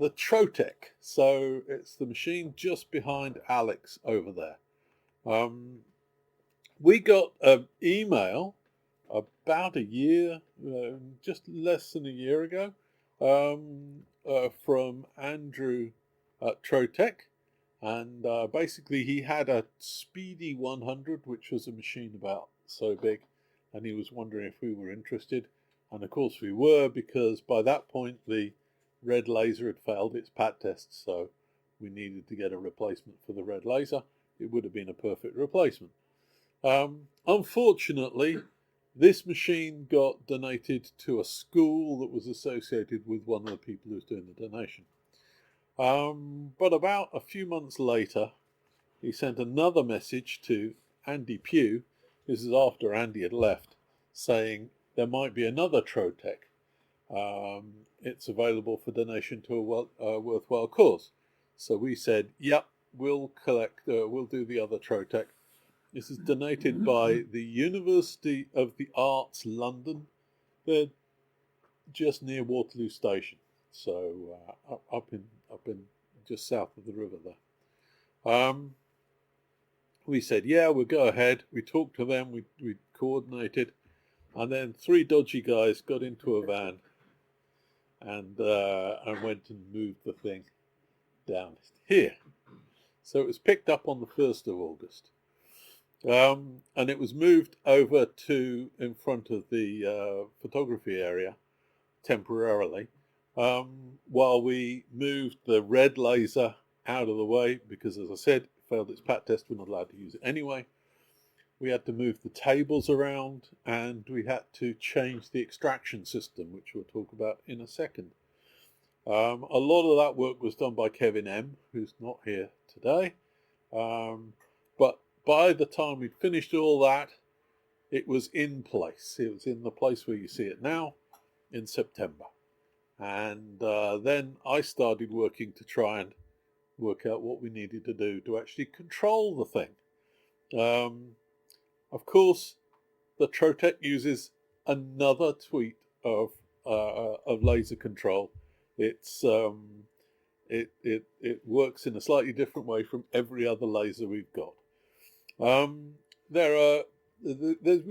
the Trotec. So it's the machine just behind Alex over there. We got an email about a year, just less than a year ago, from Andrew at Trotec. And basically he had a Speedy 100, which was a machine about so big, and he was wondering if we were interested. And of course we were, because by that point the red laser had failed its pat test, so we needed to get a replacement for the red laser. It would have been a perfect replacement. Unfortunately, this machine got donated to a school that was associated with one of the people who was doing the donation. But about a few months later, he sent another message to Andy Pugh. This is after Andy had left, saying there might be another Trotec. It's available for donation to a worthwhile cause. So we said, yep, we'll do the other Trotec. This is donated by the University of the Arts, London. They're just near Waterloo Station, so up in just south of the river there. We said, yeah, we'll go ahead. We talked to them, we coordinated, and then 3 dodgy guys got into a van and went and moved the thing down here. So it was picked up on the 1st of August. And it was moved over to in front of the photography area temporarily, while we moved the red laser out of the way, because as I said, it failed its pat test, we're not allowed to use it anyway. We had to move the tables around, and we had to change the extraction system, which we'll talk about in a second. A lot of that work was done by Kevin M., who's not here today. But by the time we'd finished all that, it was in place. It was in the place where you see it now in September. And then I started working to try and work out what we needed to do to actually control the thing. Of course, the Trotec uses another tweet of laser control. It works in a slightly different way from every other laser we've got. We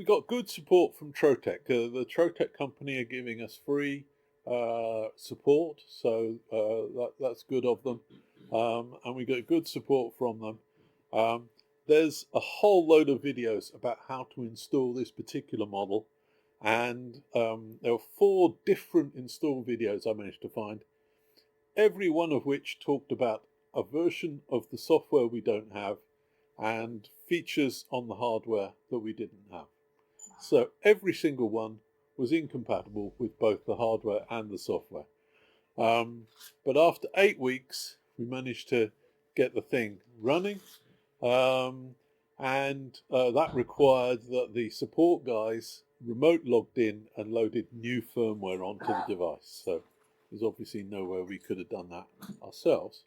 got good support from Trotec. The Trotec company are giving us free support, so that's good of them. And we got good support from them. There's a whole load of videos about how to install this particular model, and there were 4 different install videos I managed to find, every one of which talked about a version of the software we don't have and features on the hardware that we didn't have. So every single one was incompatible with both the hardware and the software. But after 8 weeks, we managed to get the thing running. And that required that the support guys remote logged in and loaded new firmware onto the device. So there's obviously no way we could have done that ourselves.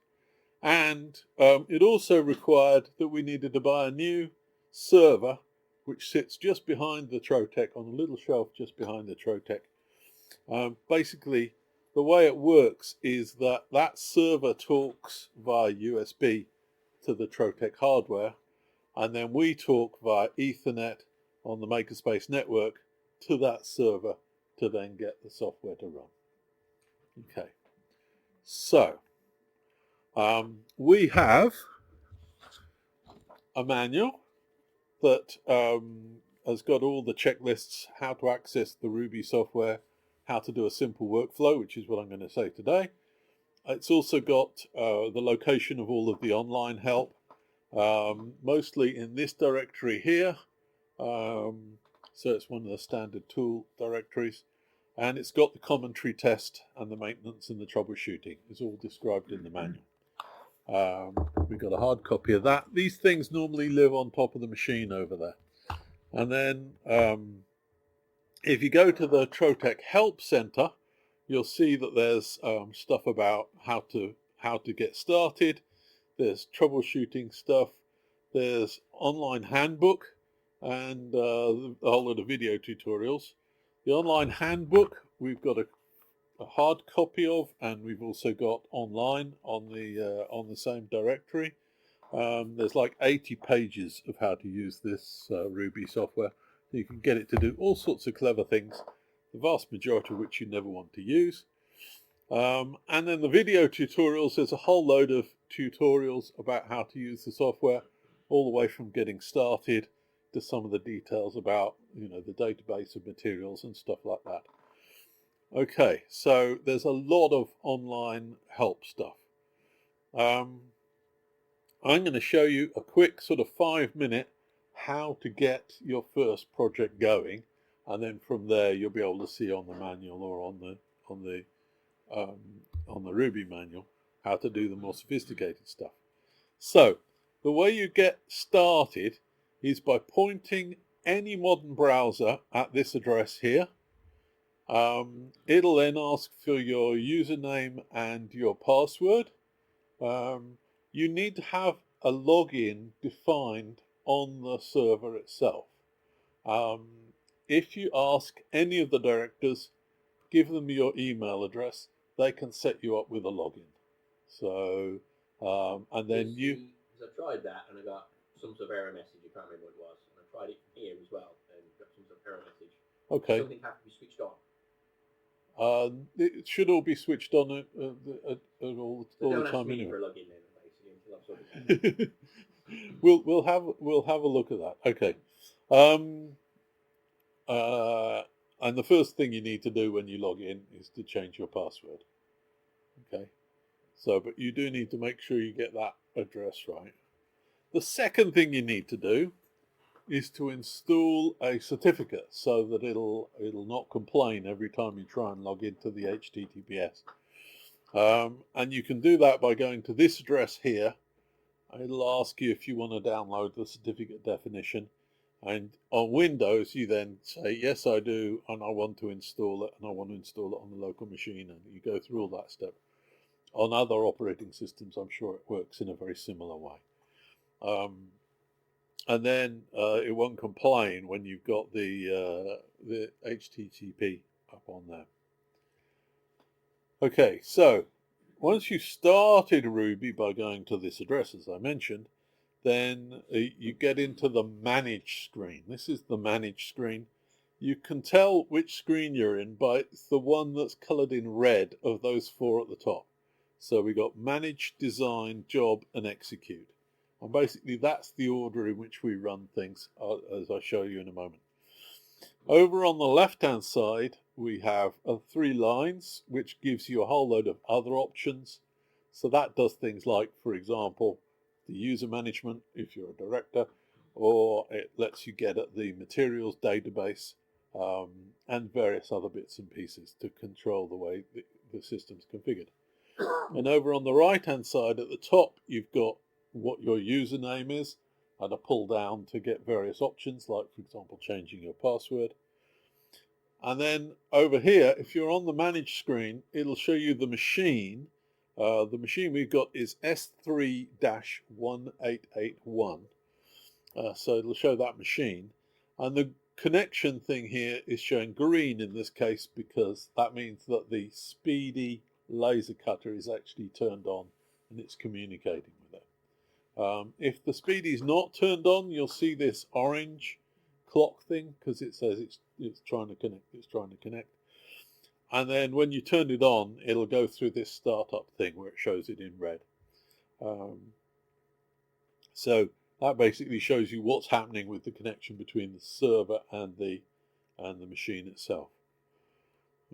And it also required that we needed to buy a new server, which sits just behind the Trotec, on a little shelf just behind the Trotec. Basically, the way it works is that that server talks via USB to the Trotec hardware, and then we talk via Ethernet on the MakerSpace network to that server to then get the software to run. Okay, so we have a manual that has got all the checklists, how to access the Ruby software, how to do a simple workflow, which is what I'm going to say today. It's also got the location of all of the online help, mostly in this directory here. So it's one of the standard tool directories. And it's got the commentary test and the maintenance and the troubleshooting. It's all described in the manual. We've got a hard copy of that. These things normally live on top of the machine over there. And then if you go to the Trotec Help Center, you'll see that there's stuff about how to get started. There's troubleshooting stuff. There's online handbook and a whole lot of video tutorials. The online handbook, we've got a a hard copy of, and we've also got online on the same directory. There's like 80 pages of how to use this Ruby software. You can get it to do all sorts of clever things, the vast majority of which you never want to use. And then the video tutorials, there's a whole load of tutorials about how to use the software, all the way from getting started to some of the details about, the database of materials and stuff like that. Okay, so there's a lot of online help stuff. I'm going to show you a quick sort of 5-minute how to get your first project going, and then from there you'll be able to see on the manual or on the Ruby manual how to do the more sophisticated stuff. So the way you get started is by pointing any modern browser at this address here. It'll then ask for your username and your password. You need to have a login defined on the server itself. If you ask any of the directors, give them your email address, they can set you up with a login. So, and then I tried that and I got some sort of error message, I can't remember what it was. And I tried it here as well and got some sort of error message. Okay. Something has to be switched on. It should all be switched on at all the time anyway. For a login then, basically, we'll have a look at that. Okay. And the first thing you need to do when you log in is to change your password. Okay. So, but you do need to make sure you get that address right. The second thing you need to do is to install a certificate so that it'll not complain every time you try and log into the HTTPS. And you can do that by going to this address here. It'll ask you if you want to download the certificate definition. And on Windows, you then say, yes, I do, and I want to install it, and I want to install it on the local machine, and you go through all that step. On other operating systems, I'm sure it works in a very similar way. And then it won't complain when you've got the HTTP up on there. Okay, so once you started Ruby by going to this address, as I mentioned, then you get into the Manage screen. This is the Manage screen. You can tell which screen you're in by the one that's colored in red of those 4 at the top. So we got Manage, Design, Job, and Execute. And basically that's the order in which we run things, as I show you in a moment. Over on the left-hand side, we have 3 lines, which gives you a whole load of other options. So that does things like, for example, the user management, if you're a director, or it lets you get at the materials database, and various other bits and pieces to control the way the system's configured. And over on the right-hand side at the top, you've got what your username is, and a pull down to get various options, like, for example, changing your password. And then over here, if you're on the Manage screen, it'll show you the machine. The machine we've got is S3-1881. So it'll show that machine. And the connection thing here is showing green in this case, because that means that the Speedy laser cutter is actually turned on and it's communicating with it. If the Speedy is not turned on, you'll see this orange clock thing, because it says it's trying to connect. And then when you turn it on, it'll go through this startup thing where it shows it in red. So that basically shows you what's happening with the connection between the server and the machine itself.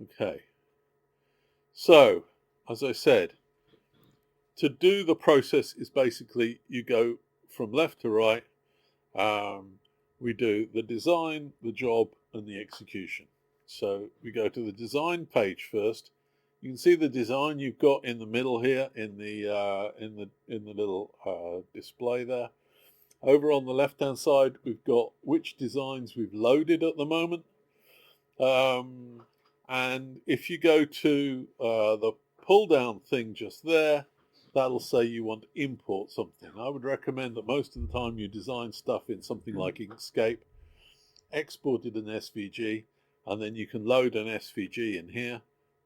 Okay. So, as I said, to do the process is basically you go from left to right. We do the design, the job, and the execution. So we go to the design page first. You can see the design you've got in the middle here in the little display there. Over on the left-hand side, we've got which designs we've loaded at the moment. And if you go to the pull-down thing just there, that'll say you want to import something. I would recommend that most of the time you design stuff in something like Inkscape, export it in SVG, and then you can load an SVG in here,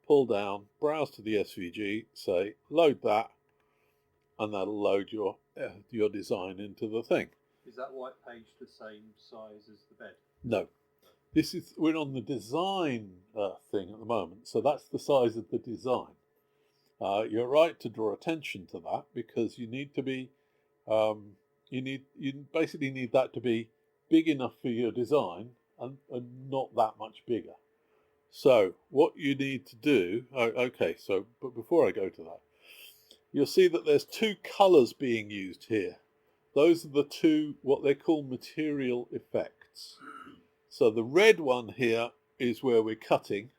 pull down, browse to the SVG, say load that, and that'll load your design into the thing. Is that white page the same size as the bed? No. We're on the design thing at the moment, so that's the size of the design. You're right to draw attention to that because you need to be, you basically need that to be big enough for your design and not that much bigger. So what you need to do, but before I go to that, you'll see that there's two colors being used here. Those are the two, what they call material effects. So the red one here is where we're cutting,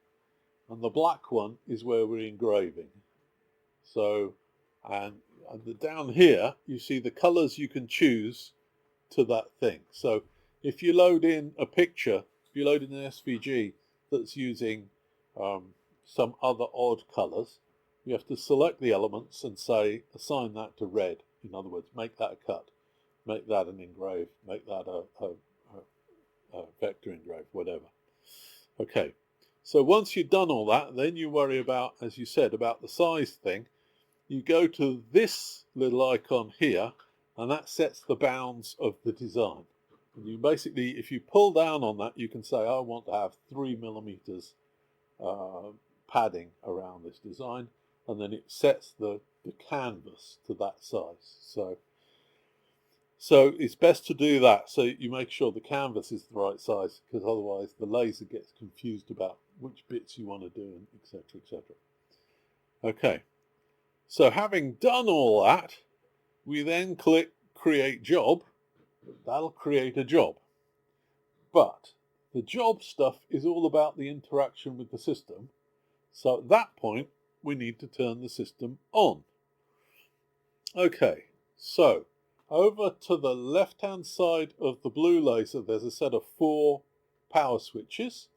and the black one is where we're engraving. So, and down here, you see the colors you can choose to that thing. So if you load in a picture, if you load in an SVG that's using some other odd colors, you have to select the elements and say, assign that to red. In other words, make that a cut, make that an engrave, make that a vector engrave, whatever. Okay, so once you've done all that, then you worry about, as you said, about the size thing. You go to this little icon here, and that sets the bounds of the design. And you basically, if you pull down on that, you can say, I want to have 3 millimeters padding around this design, and then it sets the canvas to that size. So it's best to do that, so you make sure the canvas is the right size, because otherwise the laser gets confused about which bits you want to do, and etc., etc. Okay, so having done all that, we then click Create Job. That'll create a job. But the job stuff is all about the interaction with the system. So at that point, we need to turn the system on. Okay, so over to the left-hand side of the blue laser, there's a set of 4 power switches.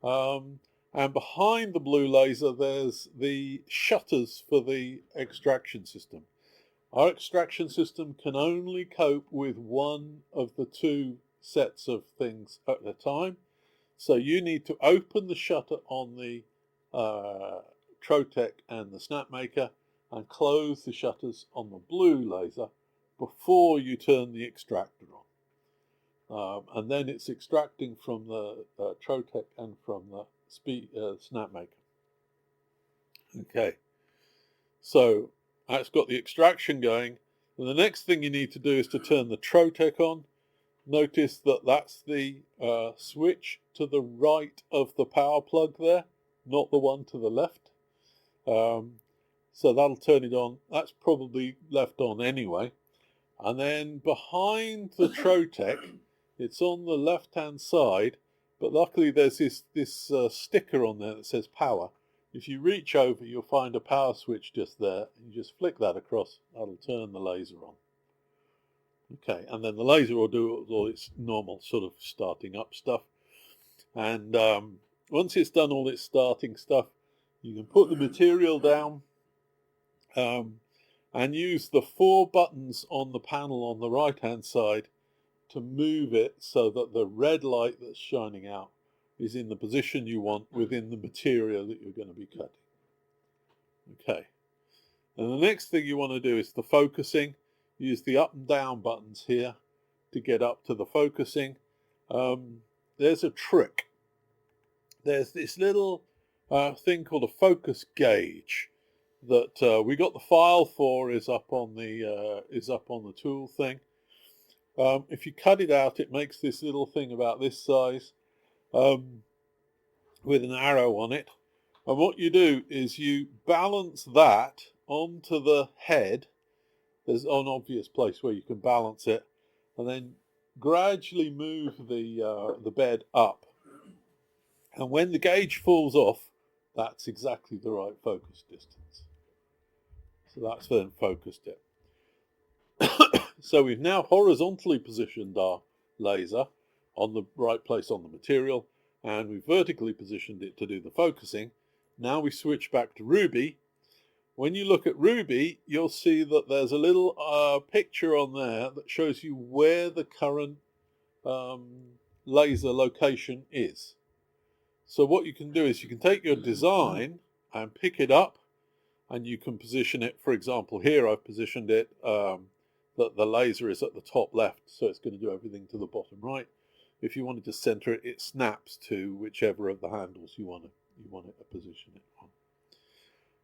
And behind the blue laser, there's the shutters for the extraction system. Our extraction system can only cope with one of the 2 sets of things at a time. So you need to open the shutter on the Trotec and the Snapmaker and close the shutters on the blue laser before you turn the extractor on. And then it's extracting from the Trotec and from the Snapmaker. Okay, so that's got the extraction going. And the next thing you need to do is to turn the Trotec on. Notice that that's the switch to the right of the power plug there, not the one to the left. So that'll turn it on. That's probably left on anyway. And then behind the Trotec, it's on the left-hand side, but luckily there's this sticker on there that says power. If you reach over, you'll find a power switch just there. You just flick that across, that'll turn the laser on. Okay, and then the laser will do all its normal sort of starting up stuff. And once it's done all its starting stuff, you can put the material down and use the 4 buttons on the panel on the right-hand side to move it so that the red light that's shining out is in the position you want within the material that you're going to be cutting. Okay, and the next thing you want to do is the focusing. Use the up and down buttons here to get up to the focusing. There's a trick. There's this little thing called a focus gauge that we got the file for, is up on the tool thing. If you cut it out, it makes this little thing about this size with an arrow on it. And what you do is you balance that onto the head. There's an obvious place where you can balance it, and then gradually move the bed up. And when the gauge falls off, that's exactly the right focus distance. So that's then focused it. So we've now horizontally positioned our laser on the right place on the material, and we've vertically positioned it to do the focusing. Now we switch back to Ruby. When you look at Ruby, you'll see that there's a little picture on there that shows you where the current laser location is. So what you can do is you can take your design and pick it up, and you can position it. For example, here I've positioned it that the laser is at the top left, so it's going to do everything to the bottom right. If you wanted to center it, it snaps to whichever of the handles you want it to position it on.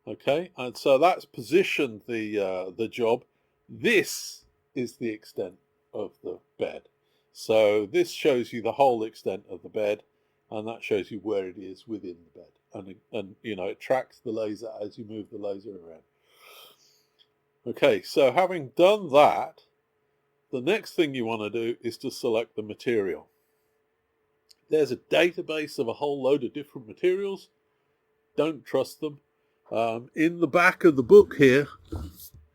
Okay, and so that's positioned the job. This is the extent of the bed. So this shows you the whole extent of the bed, and that shows you where it is within the bed. And you know, it tracks the laser as you move the laser around. Okay, so having done that, the next thing you want to do is to select the material. There's a database of a whole load of different materials. Don't trust them. In the back of the book here,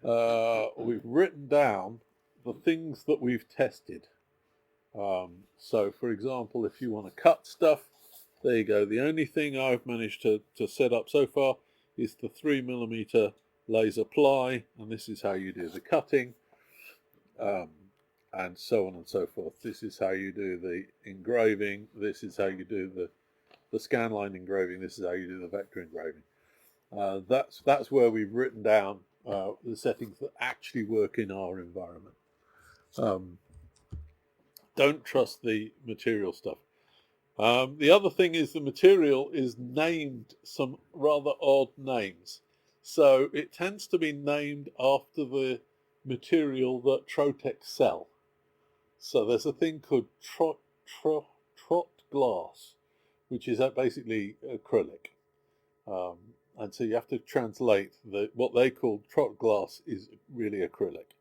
we've written down the things that we've tested. So, for example, if you want to cut stuff, there you go. The only thing I've managed to set up so far is the 3mm laser ply, and this is how you do the cutting, and so on and so forth. This is how you do the engraving. This is how you do the scan line engraving. This is how you do the vector engraving. That's where we've written down the settings that actually work in our environment. Don't trust the material stuff. The other thing is the material is named some rather odd names. So it tends to be named after the material that Trotec sell. So there's a thing called Trot glass, which is basically acrylic. And so you have to translate what they call Trot glass is really acrylic,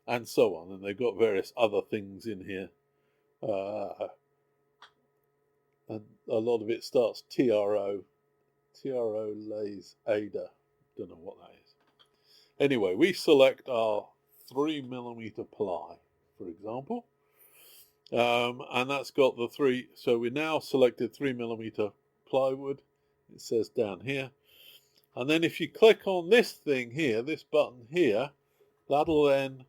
and so on. And they've got various other things in here. And a lot of it starts TRO lays Ada. Don't know what that is. Anyway, we select our 3mm ply, for example. And that's got the three. So we now selected 3mm plywood. It says down here. And then if you click on this thing here, this button here, that'll then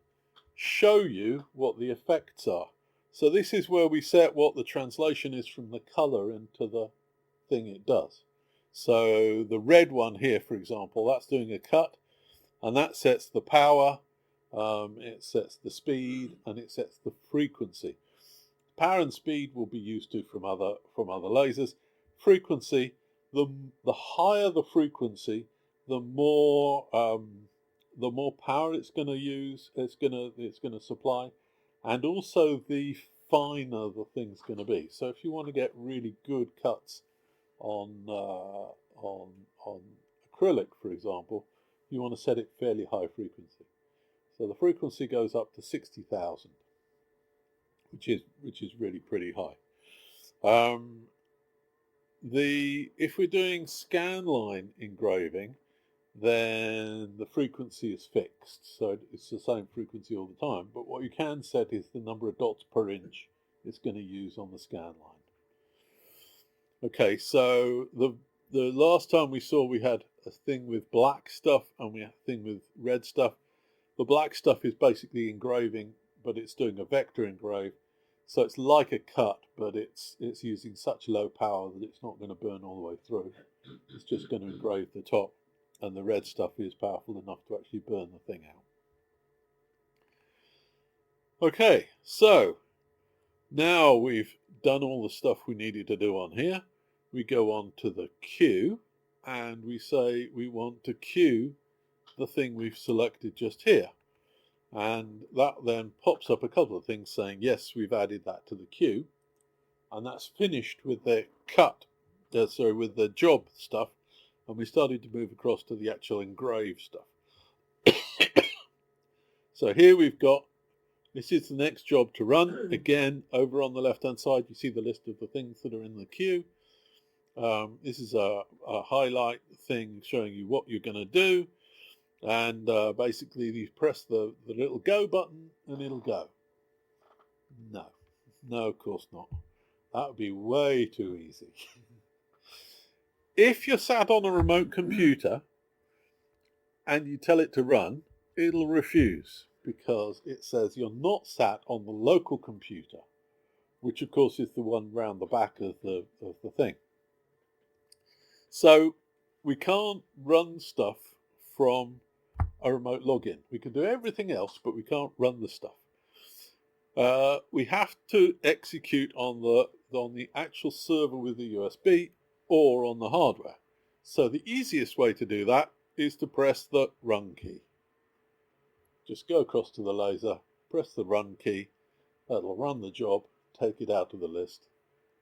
show you what the effects are. So this is where we set what the translation is from the color into the thing it does. So the red one here, for example, that's doing a cut, and that sets the power, it sets the speed, and it sets the frequency. Power and speed will be used to from other lasers. Frequency, the higher the frequency, the more power it's going to use. It's going to supply, and also the finer the thing's going to be. So if you want to get really good cuts on acrylic, for example, you want to set it fairly high frequency. So the frequency goes up to 60,000, which is really pretty high. If we're doing scan line engraving, then the frequency is fixed, so it's the same frequency all the time. But what you can set is the number of dots per inch it's going to use on the scan line. Okay, so the last time we saw we had a thing with black stuff and we had a thing with red stuff. The black stuff is basically engraving, but it's doing a vector engrave. So it's like a cut, but it's using such low power that it's not going to burn all the way through. It's just going to engrave the top, and the red stuff is powerful enough to actually burn the thing out. Okay, so now we've done all the stuff we needed to do on here. We go on to the queue, and we say we want to queue the thing we've selected just here. And that then pops up a couple of things saying, yes, we've added that to the queue. And that's finished with the with the job stuff. And we started to move across to the actual engrave stuff. So here we've got, this is the next job to run. Again, over on the left-hand side, you see the list of the things that are in the queue. This is a highlight thing showing you what you're going to do. And basically you press the little go button and it'll go. No, of course not. That would be way too easy. If you're sat on a remote computer and you tell it to run, it'll refuse because it says you're not sat on the local computer, which of course is the one round the back of the thing. So we can't run stuff from a remote login. We can do everything else, but we can't run the stuff. We have to execute on the actual server with the USB or on the hardware. So the easiest way to do that is to press the run key. Just go across to the laser, press the run key, that'll run the job, take it out of the list,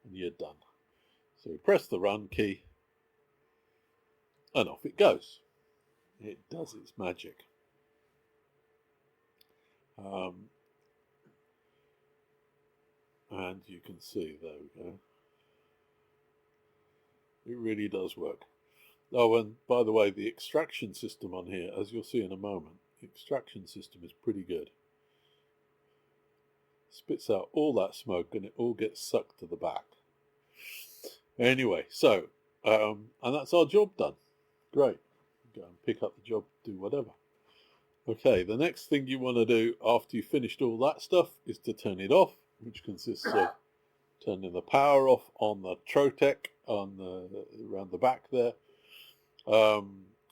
and you're done. So we press the run key, and off it goes. It does its magic. And you can see, there we go. It really does work. Oh, and by the way, the extraction system on here, as you'll see in a moment, the extraction system is pretty good. Spits out all that smoke and it all gets sucked to the back. Anyway, so, and that's our job done. Great. Go and pick up the job, do whatever. Okay, the next thing you want to do after you've finished all that stuff is to turn it off, which consists of turning the power off on the Trotec around the back there,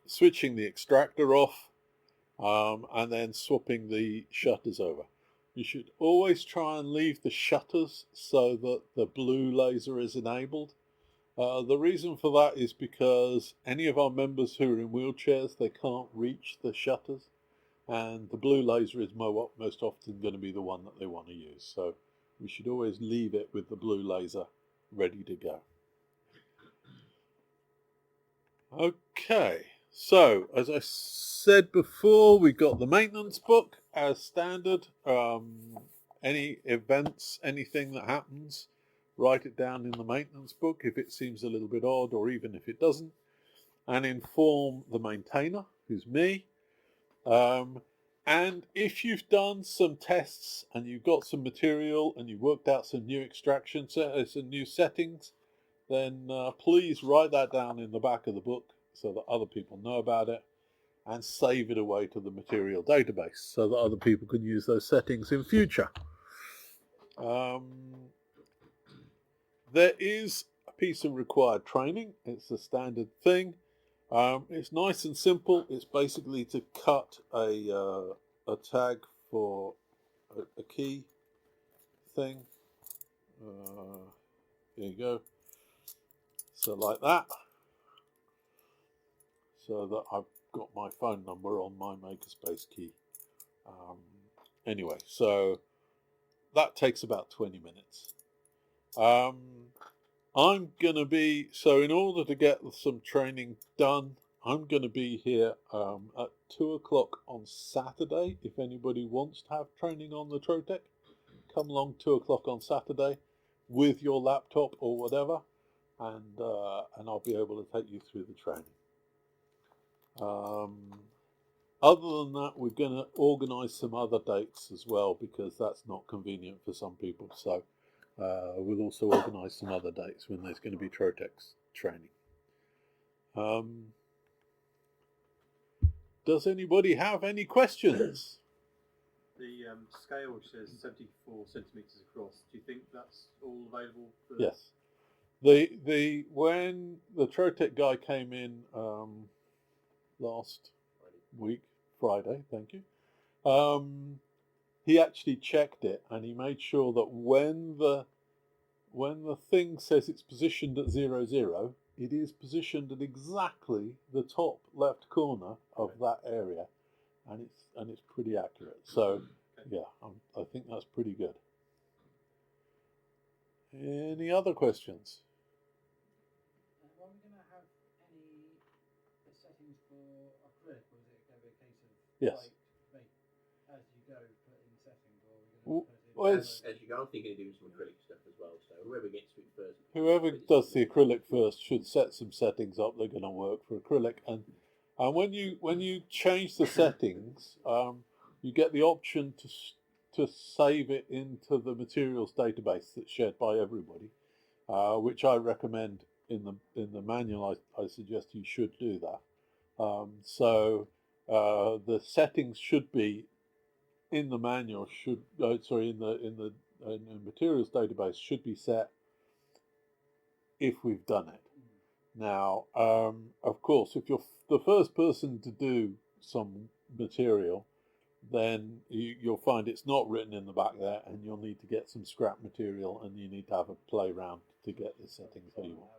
switching the extractor off, and then swapping the shutters over. You should always try and leave the shutters so that the blue laser is enabled. The reason for that is because any of our members who are in wheelchairs, they can't reach the shutters, and the blue laser is most often going to be the one that they want to use. So we should always leave it with the blue laser ready to go. Okay, so as I said before, we've got the maintenance book as standard. Any events, anything that happens, write it down in the maintenance book if it seems a little bit odd, or even if it doesn't, and inform the maintainer, who's me. And if you've done some tests and you've got some material and you've worked out some new extraction, some new settings, then please write that down in the back of the book so that other people know about it, and save it away to the material database so that other people can use those settings in future. There is a piece of required training. It's a standard thing. It's nice and simple. It's basically to cut a tag for a key thing. There you go. So like that. So that I've got my phone number on my MakerSpace key. Anyway, so that takes about 20 minutes. I'm going to be, so in order to get some training done, I'm going to be here at 2 o'clock on Saturday. If anybody wants to have training on the Trotec, come along 2 o'clock on Saturday with your laptop or whatever, and I'll be able to take you through the training. Other than that, we're going to organise some other dates as well, because that's not convenient for some people. So we'll also organise some other dates when there's going to be Trotec training. Does anybody have any questions? The scale which says 74 centimetres across, do you think that's all available? Yes. When the Trotec guy came in last week, Friday, thank you, he actually checked it, and he made sure that when the thing says it's positioned at 0, 0, it is positioned at exactly the top left corner of that area, and it's pretty accurate. So yeah, I think that's pretty good. Any other questions? Are we going to have any settings for acrylic, or is it going to be a case of Yes. as you go put in settings, or are we going to put it in? Well, As you go, I'm thinking of doing some acrylic stuff as well. So whoever gets to it first. Whoever does the acrylic first should set some settings up. They're going to work for acrylic, and when you change the settings, you get the option to save it into the materials database that's shared by everybody, which I recommend in the manual. I suggest you should do that. So the settings should be in the manual. In the materials database should be set if we've done it. Now, of course, if you're the first person to do some material, then you'll find it's not written in the back there, and you'll need to get some scrap material, and you need to have a play around to get the settings that you want.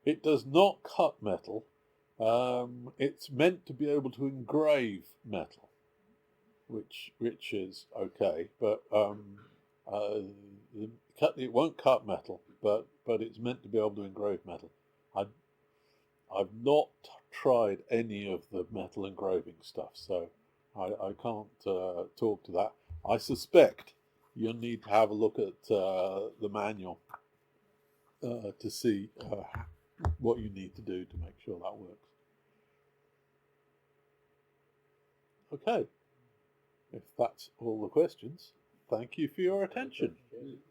It does not cut metal. It's meant to be able to engrave metal, which is okay, but it won't cut metal, but it's meant to be able to engrave metal. I've not tried any of the metal engraving stuff, so I can't talk to that. I suspect you'll need to have a look at the manual to see what you need to do to make sure that works. Okay, if that's all the questions, thank you for your attention. Cheers.